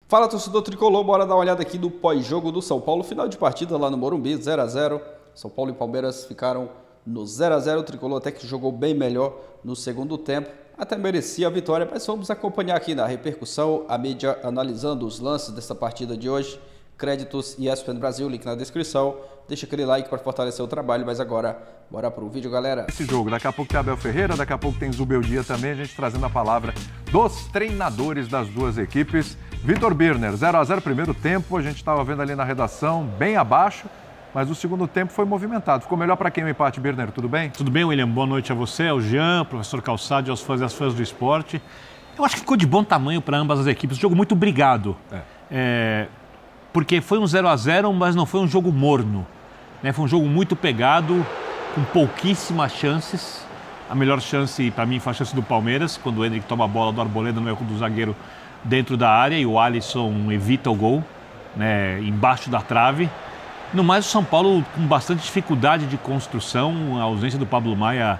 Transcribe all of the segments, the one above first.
Fala, torcedor tricolor, bora dar uma olhada aqui do pós-jogo do São Paulo. Final de partida lá no Morumbi, 0x0. São Paulo e Palmeiras ficaram no 0x0. O tricolor até que jogou bem melhor no segundo tempo. Até merecia a vitória, mas vamos acompanhar aqui na repercussão, a mídia analisando os lances dessa partida de hoje. Créditos ESPN Brasil, link na descrição. Deixa aquele like para fortalecer o trabalho, mas agora, bora pro vídeo, galera. Esse jogo, daqui a pouco tem Abel Ferreira, daqui a pouco tem Zubeldia também, a gente trazendo a palavra dos treinadores das duas equipes. Vitor Birner, 0x0 primeiro tempo, a gente estava vendo ali na redação, bem abaixo, mas o segundo tempo foi movimentado. Ficou melhor para quem o empate, Birner, tudo bem? Tudo bem, William, boa noite a você, ao Jean, professor Calçado e aos fãs e às fãs do esporte. Eu acho que ficou de bom tamanho para ambas as equipes, um jogo muito brigado. Porque foi um 0x0, mas não foi um jogo morno. Né? Foi um jogo muito pegado, com pouquíssimas chances. A melhor chance, para mim, foi a chance do Palmeiras, quando o Endrick toma a bola do Arboleda no erro do zagueiro dentro da área e o Alisson evita o gol, né, embaixo da trave. No mais, o São Paulo com bastante dificuldade de construção, a ausência do Pablo Maia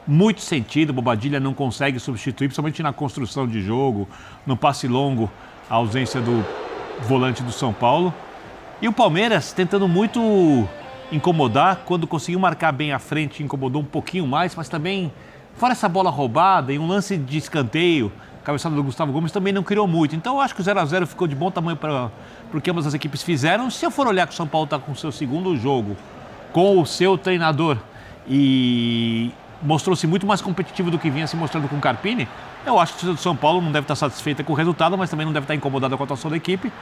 muito sentido, o Bobadilla não consegue substituir, principalmente na construção de jogo, no passe longo, a ausência do volante do São Paulo. E o Palmeiras tentando muito incomodar, quando conseguiu marcar bem à frente, incomodou um pouquinho mais, mas também, fora essa bola roubada e um lance de escanteio, cabeçada do Gustavo Gomes, também não criou muito. Então eu acho que o 0x0 ficou de bom tamanho para o que ambas as equipes fizeram. Se eu for olhar que o São Paulo está com o seu segundo jogo, com o seu treinador, e mostrou-se muito mais competitivo do que vinha se mostrando com o Carpini, eu acho que o São Paulo não deve estar satisfeita com o resultado, mas também não deve estar incomodada com a atuação da equipe.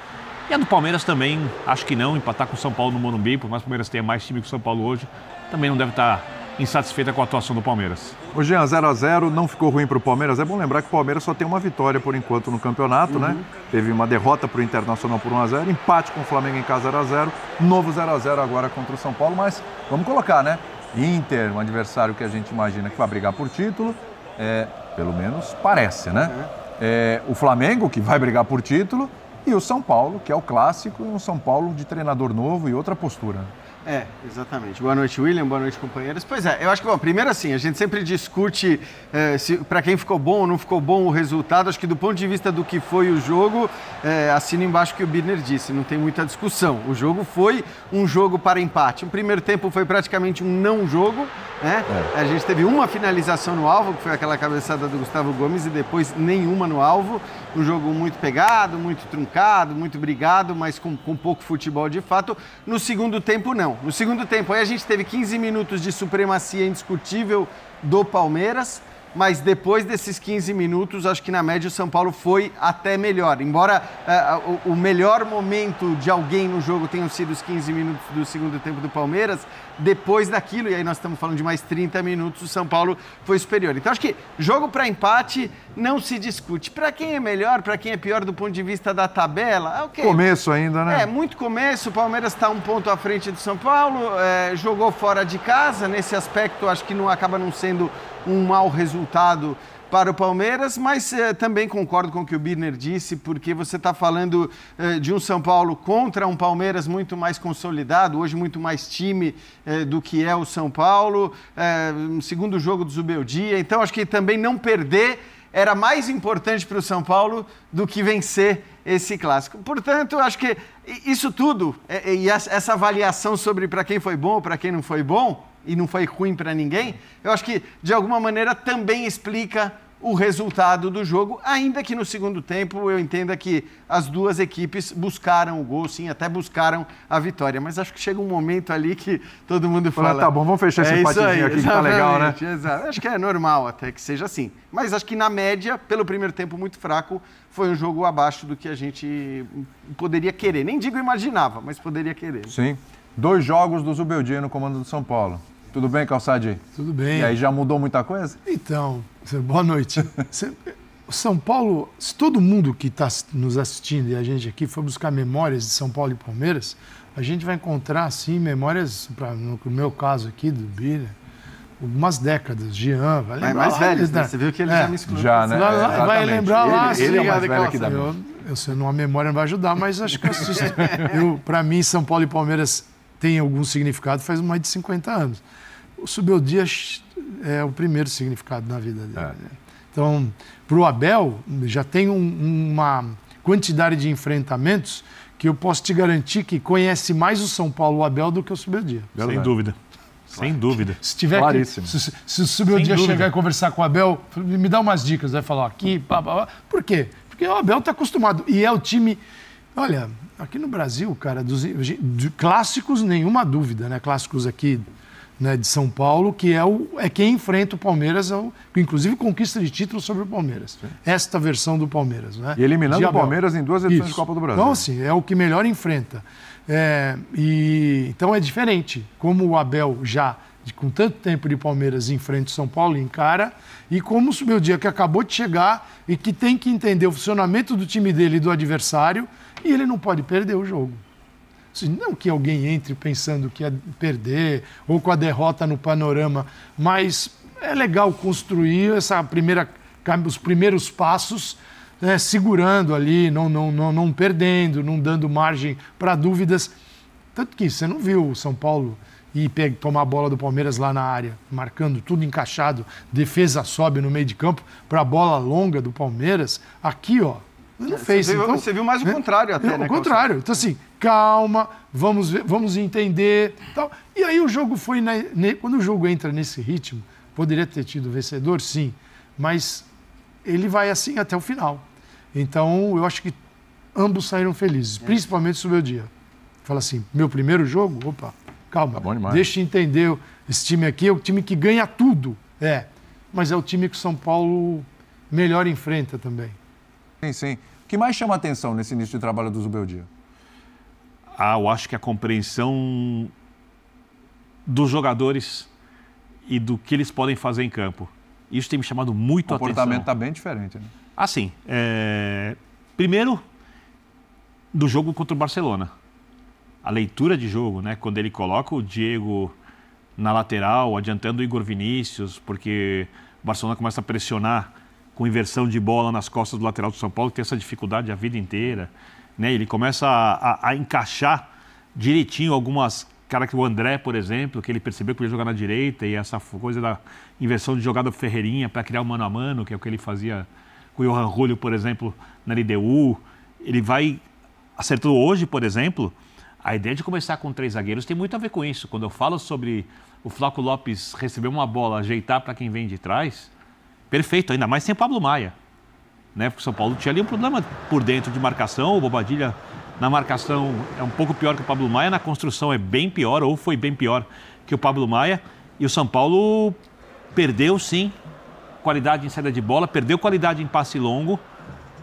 E a do Palmeiras também, acho que não, empatar com o São Paulo no Morumbi, por mais que o Palmeiras tenha mais time que o São Paulo hoje, também não deve estar insatisfeita com a atuação do Palmeiras. O Jean, 0x0, não ficou ruim para o Palmeiras. É bom lembrar que o Palmeiras só tem uma vitória por enquanto no campeonato, né? Teve uma derrota para o Internacional por 1x0, empate com o Flamengo em casa 0x0, novo 0x0 agora contra o São Paulo, mas vamos colocar, né? Inter, um adversário que a gente imagina que vai brigar por título, pelo menos parece, né? O Flamengo, que vai brigar por título, e o São Paulo, que é o clássico, e um São Paulo de treinador novo e outra postura. Exatamente. Boa noite, William. Boa noite, companheiros. Pois é, eu acho que, bom, primeiro assim, a gente sempre discute para quem ficou bom ou não ficou bom o resultado. Acho que do ponto de vista do que foi o jogo, assino embaixo o que o Birner disse, não tem muita discussão. O jogo foi um jogo para empate. O primeiro tempo foi praticamente um não jogo, né? A gente teve uma finalização no alvo, que foi aquela cabeçada do Gustavo Gomes, e depois nenhuma no alvo. Um jogo muito pegado, muito truncado, muito brigado, mas com pouco futebol de fato. No segundo tempo, não. No segundo tempo, aí a gente teve 15 minutos de supremacia indiscutível do Palmeiras, mas depois desses 15 minutos, acho que na média o São Paulo foi até melhor. Embora o melhor momento de alguém no jogo tenham sido os 15 minutos do segundo tempo do Palmeiras, depois daquilo, e aí nós estamos falando de mais 30 minutos, o São Paulo foi superior. Então acho que jogo para empate não se discute. Para quem é melhor, para quem é pior do ponto de vista da tabela, ok. Começo ainda, né? Muito começo, o Palmeiras está um ponto à frente do São Paulo, jogou fora de casa, nesse aspecto acho que não acaba não sendo um mau resultado para o Palmeiras, mas também concordo com o que o Birner disse, porque você está falando de um São Paulo contra um Palmeiras muito mais consolidado, hoje muito mais time do que é o São Paulo, um segundo jogo do Zubeldia, então acho que também não perder era mais importante para o São Paulo do que vencer esse clássico. Portanto, acho que isso tudo, e essa avaliação sobre para quem foi bom ou para quem não foi bom, e não foi ruim para ninguém, eu acho que, de alguma maneira, também explica o resultado do jogo, ainda que no segundo tempo eu entenda que as duas equipes buscaram o gol, sim, até buscaram a vitória, mas acho que chega um momento ali que todo mundo fala... Tá bom, vamos fechar esse empatezinho aqui que tá legal, né? Exato. Acho que é normal até que seja assim, mas acho que na média, pelo primeiro tempo muito fraco, foi um jogo abaixo do que a gente poderia querer, nem digo imaginava, mas poderia querer. Sim, 2 jogos do Zubeldia no comando do São Paulo. Tudo bem, Calçade? Tudo bem. E aí, já mudou muita coisa? Então, boa noite. O São Paulo, se todo mundo que está nos assistindo e a gente aqui for buscar memórias de São Paulo e Palmeiras, a gente vai encontrar, sim, memórias, no meu caso aqui, do Bira, algumas décadas, Jean, vai lembrar. Mais velhos, né? Você viu que ele já me excluiu. Já, né? Vai lembrar lá. Ele é mais velho aqui da minha. Eu sei, numa memória não vai ajudar, mas acho que eu assisto. Para mim, São Paulo e Palmeiras tem algum significado faz mais de 50 anos. O Zubeldia é o primeiro significado na vida dele. Né? Então, para o Abel, já tem uma quantidade de enfrentamentos que eu posso te garantir que conhece mais o São Paulo, o Abel, do que o Subeldia. Sem dúvida. Sem dúvida. Se tiver se o Subeldia chegar e conversar com o Abel, me dá umas dicas, vai falar aqui, pá. Por quê? Porque o Abel está acostumado. E é o time... Olha, aqui no Brasil, cara, de clássicos, nenhuma dúvida, né? Clássicos aqui, né, de São Paulo, que é quem enfrenta o Palmeiras, inclusive conquista de título sobre o Palmeiras. Sim. Esta versão do Palmeiras. Né? E eliminando o Palmeiras em 2 edições de Copa do Brasil. Então, assim, é o que melhor enfrenta. Então é diferente. Como o Abel já, com tanto tempo de Palmeiras, enfrenta o São Paulo, encara, e como o Subeldia, que acabou de chegar e que tem que entender o funcionamento do time dele e do adversário, e ele não pode perder o jogo. Não que alguém entre pensando que ia perder ou com a derrota no panorama, mas é legal construir os primeiros passos, né, segurando ali, não perdendo, não dando margem para dúvidas. Tanto que você não viu o São Paulo ir tomar a bola do Palmeiras lá na área, marcando tudo encaixado, defesa sobe no meio de campo para a bola longa do Palmeiras. Aqui, ó, não fez. Você viu mais o contrário até, né? O contrário. Então, assim, calma, vamos entender. Tal. E aí o jogo foi... Quando o jogo entra nesse ritmo, poderia ter tido vencedor, sim, mas ele vai assim até o final. Então, eu acho que ambos saíram felizes, principalmente o Subeldia. Fala assim, meu primeiro jogo, opa, calma, tá bom demais. Deixa eu entender, esse time aqui é o time que ganha tudo. Mas é o time que o São Paulo melhor enfrenta também. Sim. O que mais chama a atenção nesse início de trabalho do Subeldia? Eu acho que a compreensão dos jogadores e do que eles podem fazer em campo. Isso tem me chamado muito a atenção. O comportamento está bem diferente, né? Assim, primeiro, do jogo contra o Barcelona. A leitura de jogo, né? Quando ele coloca o Diego na lateral, adiantando o Igor Vinícius, porque o Barcelona começa a pressionar com inversão de bola nas costas do lateral do São Paulo, que tem essa dificuldade a vida inteira. Né? Ele começa a encaixar direitinho algumas caras que o André, por exemplo, que ele percebeu que podia jogar na direita, e essa coisa da inversão de jogada do Ferreirinha para criar o mano a mano, que é o que ele fazia com o Johan Julio, por exemplo, na LDU. Ele vai acertou hoje, por exemplo, a ideia de começar com 3 zagueiros tem muito a ver com isso. Quando eu falo sobre o Flaco Lopes receber uma bola, ajeitar para quem vem de trás, perfeito, ainda mais sem o Pablo Maia. Né? Porque o São Paulo tinha ali um problema por dentro de marcação, o Bobadilla na marcação é um pouco pior que o Pablo Maia, na construção é bem pior, ou foi bem pior que o Pablo Maia, e o São Paulo perdeu sim qualidade em saída de bola, perdeu qualidade em passe longo,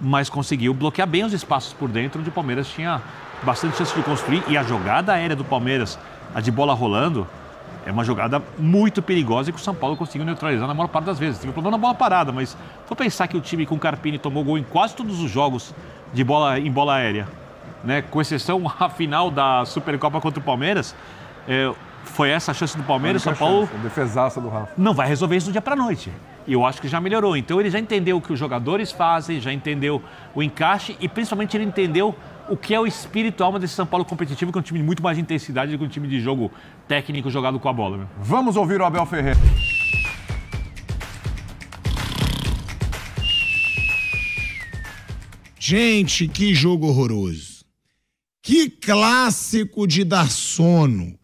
mas conseguiu bloquear bem os espaços por dentro, onde o Palmeiras tinha bastante chance de construir, e a jogada aérea do Palmeiras, a de bola rolando, é uma jogada muito perigosa e que o São Paulo conseguiu neutralizar na maior parte das vezes. Teve problema na bola parada, mas vou pensar que o time com o Carpini tomou gol em quase todos os jogos em bola aérea, né? Com exceção a final da Supercopa contra o Palmeiras, foi essa a chance do Palmeiras. São Paulo, a defesaça do Rafa, não vai resolver isso do dia para a noite. E eu acho que já melhorou. Então ele já entendeu o que os jogadores fazem, já entendeu o encaixe e principalmente ele entendeu o que é o espírito, a alma desse São Paulo competitivo, que é um time de muito mais intensidade do que um time de jogo técnico jogado com a bola. Meu. Vamos ouvir o Abel Ferreira. Gente, que jogo horroroso. Que clássico de dar sono.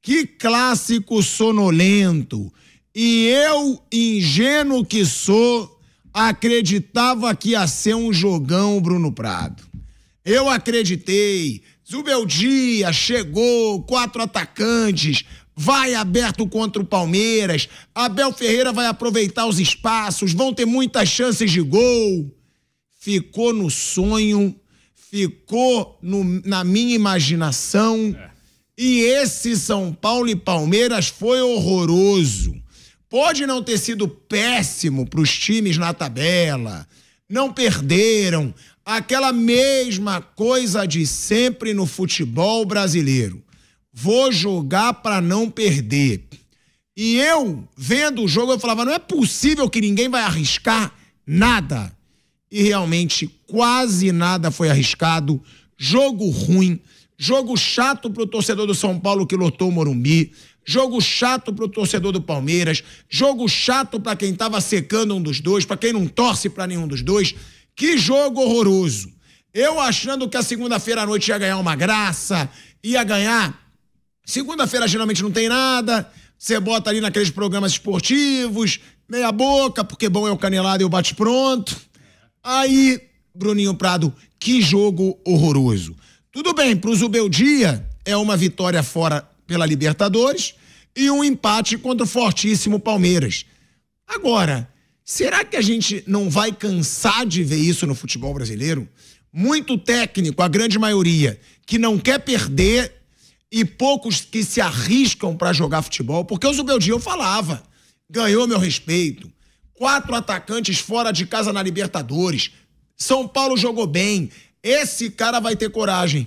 Que clássico sonolento. E eu, ingênuo que sou, acreditava que ia ser um jogão, Bruno Prado. Eu acreditei. Subeldia chegou, 4 atacantes, vai aberto contra o Palmeiras, Abel Ferreira vai aproveitar os espaços, vão ter muitas chances de gol. Ficou no sonho, ficou na minha imaginação. E esse São Paulo e Palmeiras foi horroroso. Pode não ter sido péssimo para os times na tabela, não perderam, aquela mesma coisa de sempre no futebol brasileiro. Vou jogar para não perder. E eu, vendo o jogo, eu falava, não é possível que ninguém vai arriscar nada. E realmente quase nada foi arriscado. Jogo ruim, jogo chato pro torcedor do São Paulo que lotou o Morumbi, jogo chato pro torcedor do Palmeiras, jogo chato para quem tava secando um dos dois, para quem não torce para nenhum dos dois. Que jogo horroroso. Eu achando que a segunda-feira à noite ia ganhar uma graça, ia ganhar. Segunda-feira geralmente não tem nada, você bota ali naqueles programas esportivos, meia boca, porque bom é o canelado e o bate-pronto. Aí, Bruninho Prado, que jogo horroroso. Tudo bem, pro Zubeldia é uma vitória fora pela Libertadores e um empate contra o fortíssimo Palmeiras. Agora, será que a gente não vai cansar de ver isso no futebol brasileiro? Muito técnico, a grande maioria, que não quer perder e poucos que se arriscam para jogar futebol, porque o Zubeldia eu falava, ganhou meu respeito. 4 atacantes fora de casa na Libertadores. São Paulo jogou bem. Esse cara vai ter coragem.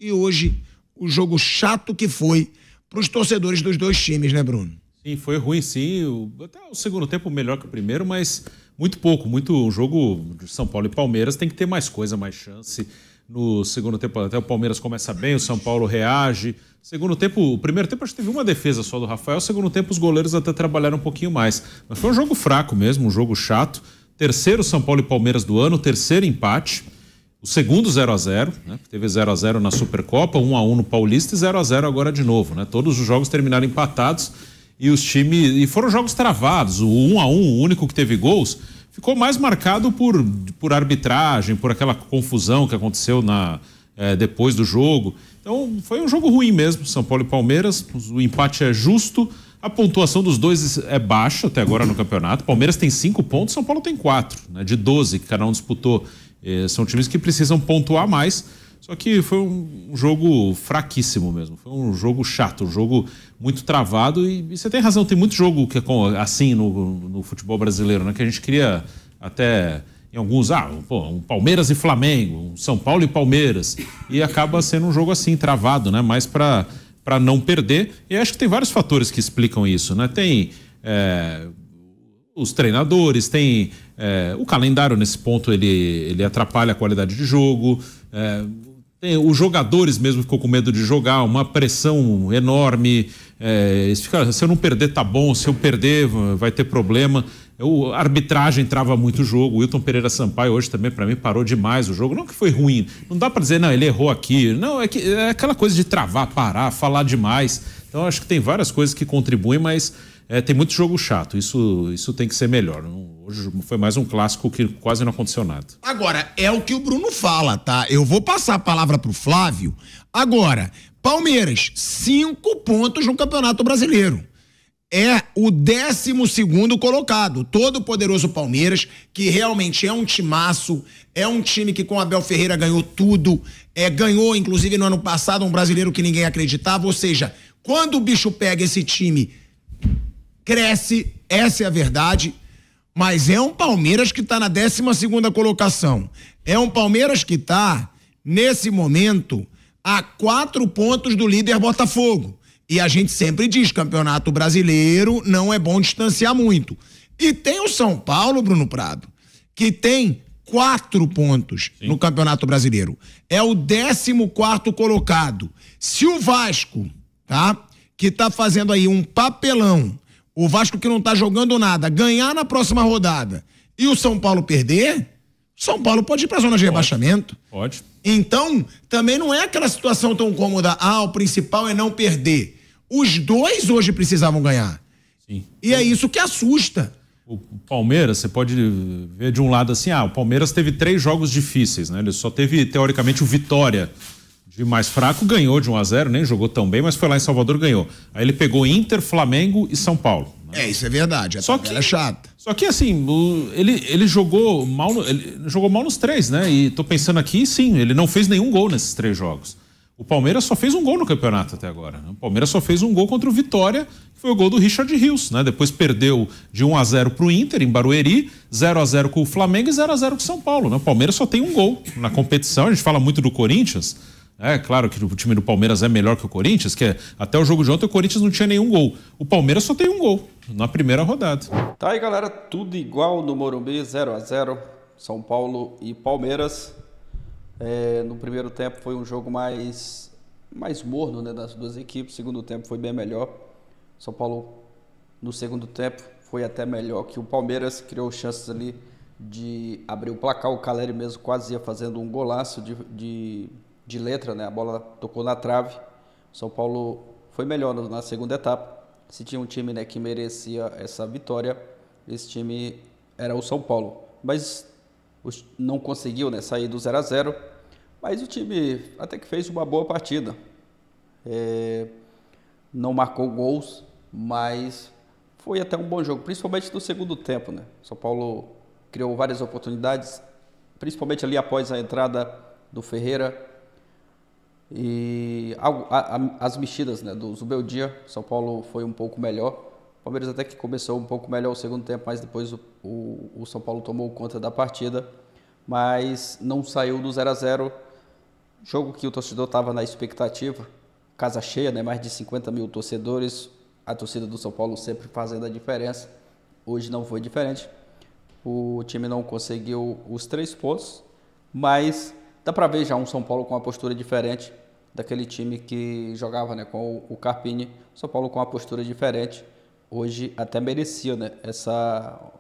E hoje, o jogo chato que foi para os torcedores dos dois times, né, Bruno? Sim, foi ruim, sim. Até o segundo tempo melhor que o primeiro, mas muito pouco. Um jogo de São Paulo e Palmeiras tem que ter mais coisa, mais chance. No segundo tempo, até o Palmeiras começa bem, o São Paulo reage. Segundo tempo, o primeiro tempo acho que teve uma defesa só do Rafael. O segundo tempo, os goleiros até trabalharam um pouquinho mais. Mas foi um jogo fraco mesmo, um jogo chato. Terceiro São Paulo e Palmeiras do ano, terceiro empate. O segundo 0-0, né? Teve 0-0 na Supercopa, 1-1 no Paulista e 0-0 agora de novo, né? Todos os jogos terminaram empatados e os times... E foram jogos travados. O 1-1, o único que teve gols, ficou mais marcado por arbitragem, por aquela confusão que aconteceu depois do jogo. Então, foi um jogo ruim mesmo, São Paulo e Palmeiras. O empate é justo. A pontuação dos dois é baixa até agora no campeonato. Palmeiras tem 5 pontos, São Paulo tem 4, né? De 12 que cada um disputou. São times que precisam pontuar mais. Só que foi um jogo fraquíssimo mesmo. Foi um jogo chato, um jogo muito travado. E você tem razão, tem muito jogo que é assim no futebol brasileiro, né? Que a gente queria até... Em alguns, um Palmeiras e Flamengo, um São Paulo e Palmeiras. E acaba sendo um jogo assim, travado, né? Mais para não perder. E acho que tem vários fatores que explicam isso, né? Tem os treinadores, tem o calendário nesse ponto, ele atrapalha a qualidade de jogo. Tem os jogadores mesmo ficou com medo de jogar, uma pressão enorme. Se eu não perder tá bom, se eu perder vai ter problema. A arbitragem trava muito o jogo. O Wilton Pereira Sampaio hoje também, para mim, parou demais o jogo. Não que foi ruim, não dá para dizer, não, ele errou aqui. Não, é aquela coisa de travar, parar, falar demais. Então, acho que tem várias coisas que contribuem, mas tem muito jogo chato. Isso tem que ser melhor. Hoje foi mais um clássico que quase não aconteceu nada. Agora, é o que o Bruno fala, tá? Eu vou passar a palavra pro Flávio. Agora, Palmeiras, 5 pontos no Campeonato Brasileiro. É o 12º colocado, todo poderoso Palmeiras, que realmente é um timaço, é um time que com Abel Ferreira ganhou tudo, ganhou inclusive no ano passado um brasileiro que ninguém acreditava, ou seja, quando o bicho pega esse time, cresce, essa é a verdade, mas é um Palmeiras que está na 12ª colocação, é um Palmeiras que está, nesse momento, a 4 pontos do líder Botafogo. E a gente sempre diz, Campeonato Brasileiro não é bom distanciar muito. E tem o São Paulo, Bruno Prado, que tem 4 pontos no Campeonato Brasileiro. É o 14º colocado. Se o Vasco, tá, que tá fazendo aí um papelão, o Vasco que não tá jogando nada, ganhar na próxima rodada e o São Paulo perder, São Paulo pode ir pra zona de rebaixamento. Pode. Então, também não é aquela situação tão cômoda, o principal é não perder. Os dois hoje precisavam ganhar. Sim. E é isso que assusta. O Palmeiras, você pode ver de um lado assim, o Palmeiras teve 3 jogos difíceis, né? Ele só teve, teoricamente, o Vitória de mais fraco, ganhou de 1-0, nem jogou tão bem, mas foi lá em Salvador e ganhou. Aí ele pegou Inter, Flamengo e São Paulo. Né? Isso é verdade, a tabela é chata. Só que assim, ele jogou mal, nos 3, né? E tô pensando aqui, sim, ele não fez nenhum gol nesses 3 jogos. O Palmeiras só fez um gol no campeonato até agora. O Palmeiras só fez um gol contra o Vitória, que foi o gol do Richard Rios, né? Depois perdeu de 1-0 pro Inter, em Barueri, 0-0 com o Flamengo e 0-0 com o São Paulo, né? O Palmeiras só tem um gol na competição. A gente fala muito do Corinthians. É claro que o time do Palmeiras é melhor que o Corinthians, que até o jogo de ontem o Corinthians não tinha nenhum gol. O Palmeiras só tem um gol na primeira rodada. Tá aí, galera, tudo igual no Morumbi, 0-0, São Paulo e Palmeiras. No primeiro tempo foi um jogo mais morno, né, das duas equipes. O segundo tempo foi bem melhor. São Paulo, no segundo tempo, foi até melhor que o Palmeiras. Criou chances ali de abrir o placar. O Caleri mesmo quase ia fazendo um golaço de letra, né? A bola tocou na trave. O São Paulo foi melhor na segunda etapa. Se tinha um time, né, que merecia essa vitória, esse time era o São Paulo. Mas não conseguiu, né, sair do 0-0. Mas o time até que fez uma boa partida. Não marcou gols, mas foi até um bom jogo, principalmente no segundo tempo, né? São Paulo criou várias oportunidades, principalmente ali após a entrada do Ferreira e as mexidas, né, do Zubeldia. São Paulo foi um pouco melhor. O Palmeiras até que começou um pouco melhor o segundo tempo, mas depois o São Paulo tomou conta da partida, mas não saiu do 0-0. Jogo que o torcedor estava na expectativa, casa cheia, né, mais de 50 mil torcedores, a torcida do São Paulo sempre fazendo a diferença. Hoje não foi diferente. O time não conseguiu os 3 pontos, mas dá para ver já um São Paulo com uma postura diferente daquele time que jogava, né, com o Carpini. São Paulo com uma postura diferente. Hoje até merecia, né,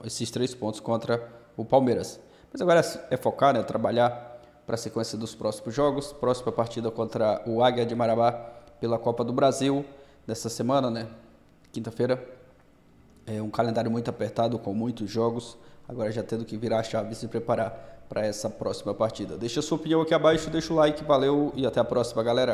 esses 3 pontos contra o Palmeiras. Mas agora é focar, né, trabalhar para a sequência dos próximos jogos. Próxima partida contra o Águia de Marabá pela Copa do Brasil dessa semana, né? Quinta-feira. É um calendário muito apertado, com muitos jogos. Agora já tendo que virar a chave e se preparar para essa próxima partida. Deixa a sua opinião aqui abaixo, deixa o like, valeu e até a próxima, galera.